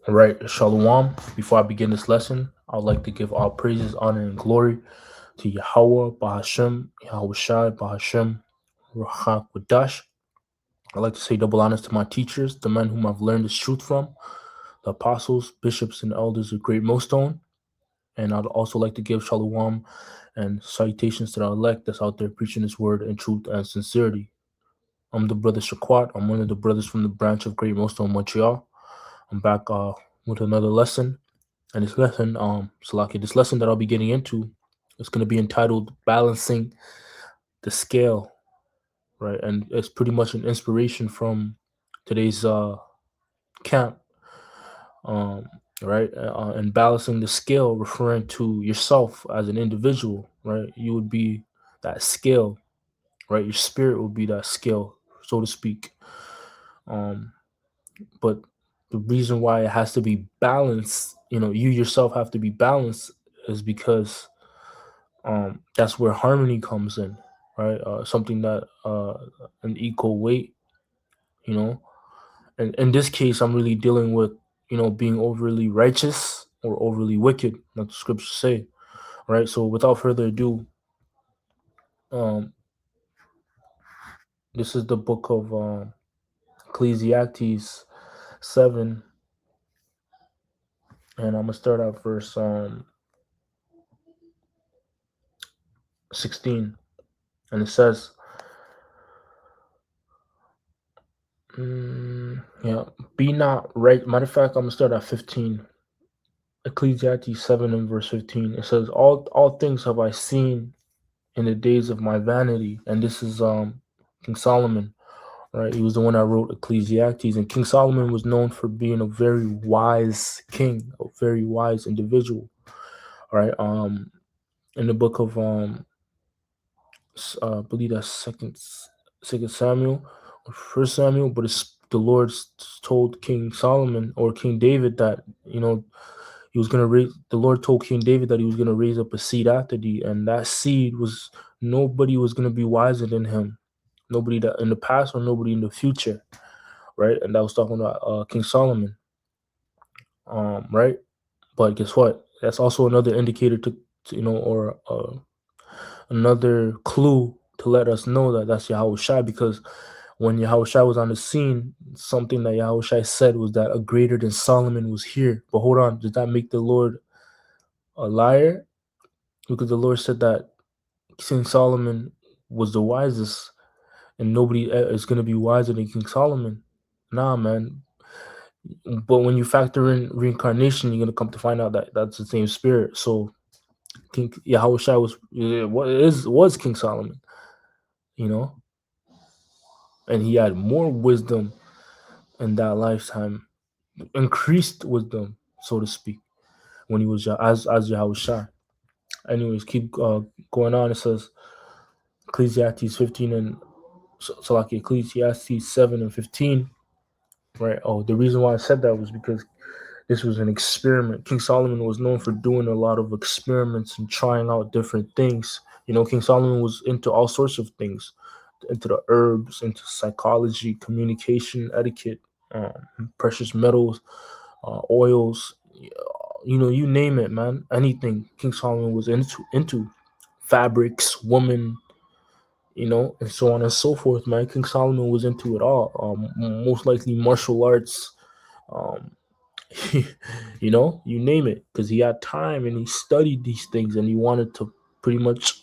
All right, Shalom. Before I begin this lesson, I would like to give all praises, honor, and glory to Yahweh, Bahashem, Yahweh Shai, Bahashem, Ruach Qudash. I'd like to say double honors to my teachers, the men whom I've learned this truth from, the apostles, bishops, and elders of Great Millstone. And I'd also like to give Shalom and salutations to the elect that's out there preaching this word in truth and sincerity. I'm the brother Shaquat. I'm one of the brothers from the branch of Great Millstone, Montreal. I'm back with another lesson. And this lesson that I'll be getting into is going to be entitled Balancing the Scale, right? And it's pretty much an inspiration from today's camp, um, right? And balancing the scale, referring to yourself as an individual, right? You would be that scale, right? Your spirit would be that scale, so to speak. Um, but the reason why it has to be balanced, you yourself have to be balanced, is because that's where harmony comes in, right? Something that an equal weight, you know. And in this case, I'm really dealing with being overly righteous or overly wicked, like the scriptures say, right? So without further ado, um, this is the book of Ecclesiastes 7, and I'm gonna start at verse 16, and it says. Yeah, be not right. Matter of fact, I'm gonna start at 15. Ecclesiastes 7 and verse 15. It says, All things have I seen in the days of my vanity. And this is King Solomon, right? He was the one that wrote Ecclesiastes. And King Solomon was known for being a very wise king, a very wise individual. All right. In the book of I believe that's second Samuel or First Samuel, but it's the Lord told King Solomon or King David that he was gonna raise. The Lord told King David that he was gonna raise up a seed after thee, and that seed was nobody was gonna be wiser than him. Nobody that in the past or nobody in the future, right? And that was talking about King Solomon, right? But guess what? That's also another indicator or another clue to let us know that that's Yahweh Shai, because when Yahweh Shai was on the scene, something that Yahweh Shai said was that a greater than Solomon was here. But hold on, does that make the Lord a liar? Because the Lord said that King Solomon was the wisest, and nobody is going to be wiser than King Solomon. Nah, man. But when you factor in reincarnation, you're going to come to find out that that's the same spirit. So King Yahweh Shai was King Solomon, you know, and he had more wisdom in that lifetime, increased wisdom, so to speak, when he was as Yahweh Shai. Anyways, keep going on. It says Ecclesiastes 15 and so like Ecclesiastes 7 and 15, right? Oh, the reason why I said that was because this was an experiment. King Solomon was known for doing a lot of experiments and trying out different things. King Solomon was into all sorts of things, into the herbs, into psychology, communication, etiquette, precious metals, oils. You name it, man. Anything King Solomon was into fabrics, woman, and so on and so forth, man. King Solomon was into it all. Most likely martial arts, um, you name it, because he had time and he studied these things and he wanted to pretty much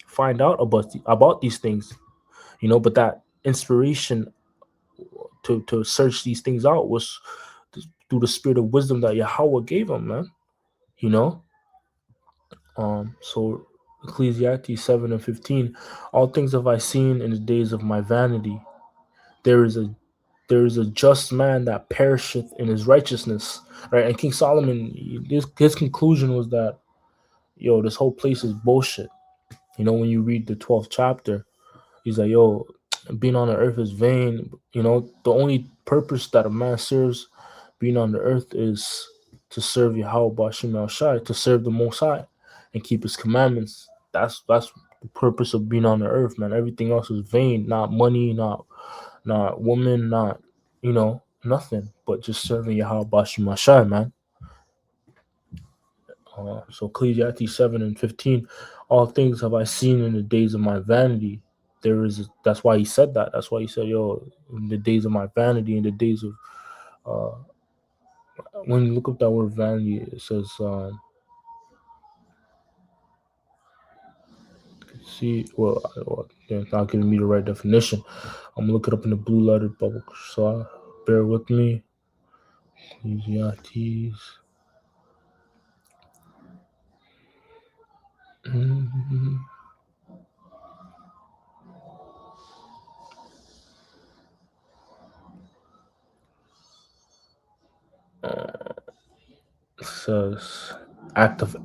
find out about these things, But that inspiration to search these things out was through the spirit of wisdom that Yahweh gave him, man. You know, so Ecclesiastes 7 and 15, all things have I seen in the days of my vanity. There is a just man that perisheth in his righteousness, right? And King Solomon, his conclusion was that, this whole place is bullshit. When you read the 12th chapter, he's like, being on the earth is vain. The only purpose that a man serves being on the earth is to serve Yahweh Bashim El Shai, to serve the Most High and keep his commandments. That's the purpose of being on the earth, man. Everything else is vain, not money, not woman, not, nothing but just serving Yahweh Bashim Mashai, man. So Ecclesiastes 7 and 15, all things have I seen in the days of my vanity. That's why he said that. That's why he said, yo, in the days of my vanity, in the days of, uh, when you look up that word vanity, it says, see, it's not giving me the right definition. I'm gonna look it up in the blue letter bubble. So bear with me. Ecclesiastes. Mhm. Says act of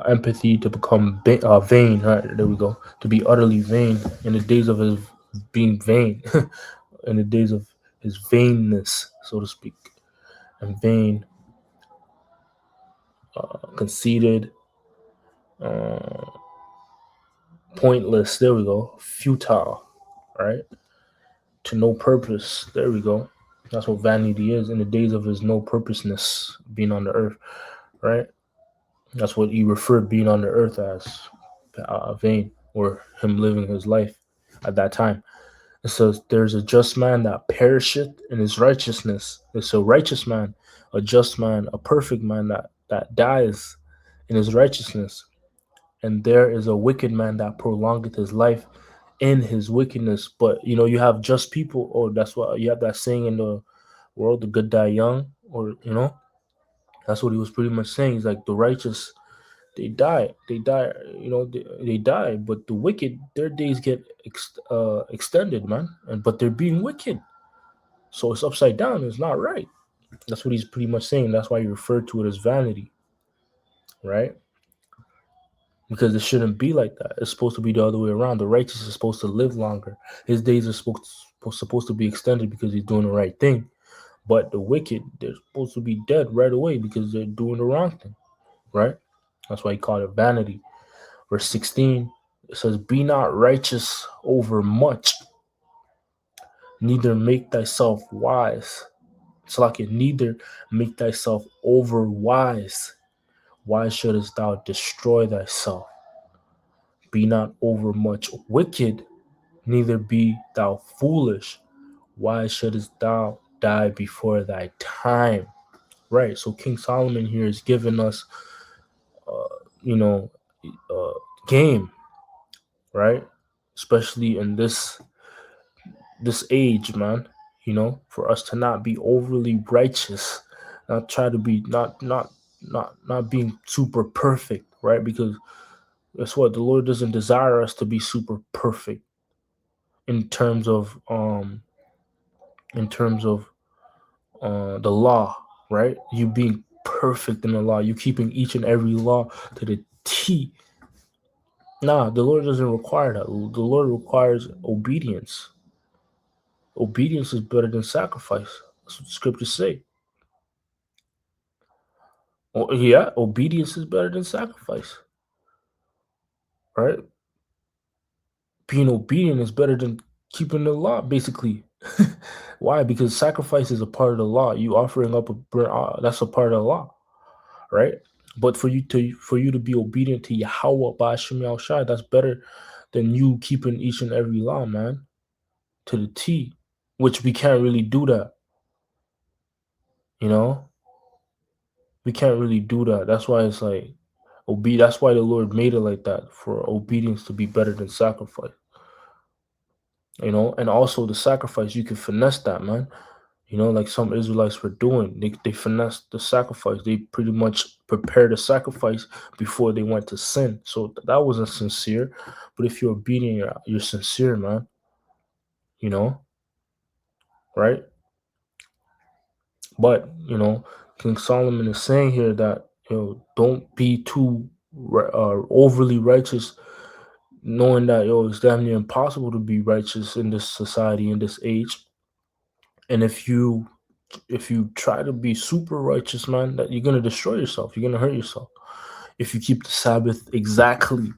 empathy to become vain. Right, there we go. To be utterly vain in the days of his being vain, in the days of his vainness, so to speak, and vain, conceited, uh, pointless. There we go. Futile. Right, to no purpose. There we go. That's what vanity is in the days of his no purposeness being on the earth. Right. That's what he referred being on the earth as, vain, or him living his life at that time. It says, "There's a just man that perisheth in his righteousness." It's a righteous man, a just man, a perfect man that dies in his righteousness. And there is a wicked man that prolongeth his life in his wickedness. But you have just people, or that's what you have that saying in the world, the good die young, or that's what he was pretty much saying. He's like the righteous, they die, they die, but the wicked, their days get extended, man. And but they're being wicked, so it's upside down. It's not right. That's what he's pretty much saying. That's why he referred to it as vanity, right? Because it shouldn't be like that. It's supposed to be the other way around. The righteous is supposed to live longer. His days are supposed to be extended because he's doing the right thing. But the wicked, they're supposed to be dead right away because they're doing the wrong thing, right? That's why he called it vanity. Verse 16, it says, "Be not righteous over much, neither make thyself wise." It's like it, neither make thyself over wise. Why shouldest thou destroy thyself? Be not over much wicked, neither be thou foolish. Why shouldest thou die before thy time? Right. So King Solomon here is giving us, you know, uh, game, right? Especially in this age, man. For us to not be overly righteous, not try to be not being super perfect, right? Because that's what the Lord doesn't desire us to be super perfect in terms of the law, right? You being perfect in the law, you keeping each and every law to the T. Nah, the Lord doesn't require that. The Lord requires obedience. Obedience is better than sacrifice. That's what the scriptures say. Oh, yeah, obedience is better than sacrifice, right? Being obedient is better than keeping the law, basically. Why? Because sacrifice is a part of the law. You offering up a burnt, that's a part of the law, right? But for you to be obedient to Yahweh Ba'ashim Yahushai, that's better than you keeping each and every law, man, to the T. Which we can't really do that, you know. We can't really do that. That's why it's like That's why the Lord made it like that, for obedience to be better than sacrifice. And also the sacrifice, you can finesse that, man. Like some Israelites were doing. They finessed the sacrifice. They pretty much prepared the sacrifice before they went to sin. So that wasn't sincere. But if you're obedient, you're sincere, man. You know, right? But King Solomon is saying here that don't be too overly righteous, knowing that it's damn near impossible to be righteous in this society, in this age. And if you try to be super righteous, man, that you're gonna destroy yourself. You're gonna hurt yourself. If you keep the Sabbath exactly,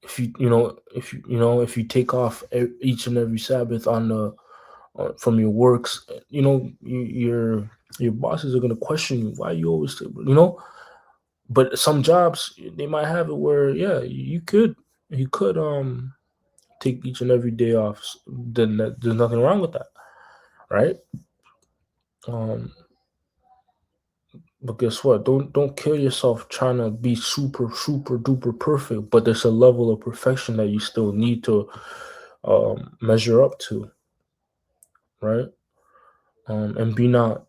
if you take off each and every Sabbath from your works. Your bosses are gonna question you. Why you always, you know? But some jobs they might have it where, yeah, you could take each and every day off. Then there's nothing wrong with that, right? Um, but guess what? Don't kill yourself trying to be super super duper perfect. But there's a level of perfection that you still need to measure up to, right? And be not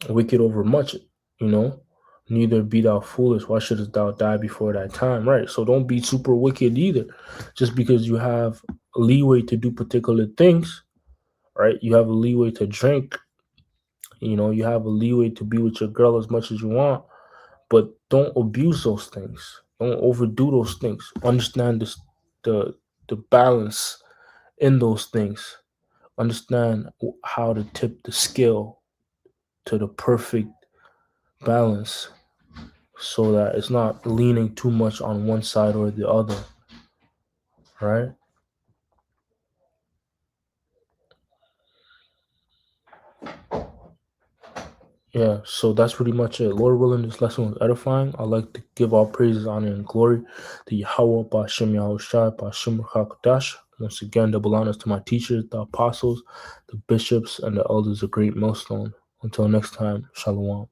wicked over much, you know. Neither be thou foolish. Why shouldest thou die before thy time? Right. So don't be super wicked either. Just because you have leeway to do particular things, right? You have a leeway to drink. You have a leeway to be with your girl as much as you want, but don't abuse those things. Don't overdo those things. Understand the balance in those things. Understand how to tip the scale to the perfect balance so that it's not leaning too much on one side or the other, right? Yeah, so that's pretty much it. Lord willing, this lesson was edifying. I'd like to give all praises, honor, and glory to Yahweh, Bashem Yahushai, Bashem Rakakadash. Once again, double honors to my teachers, the apostles, the bishops, and the elders of Great Millstone. Until next time, Shalom.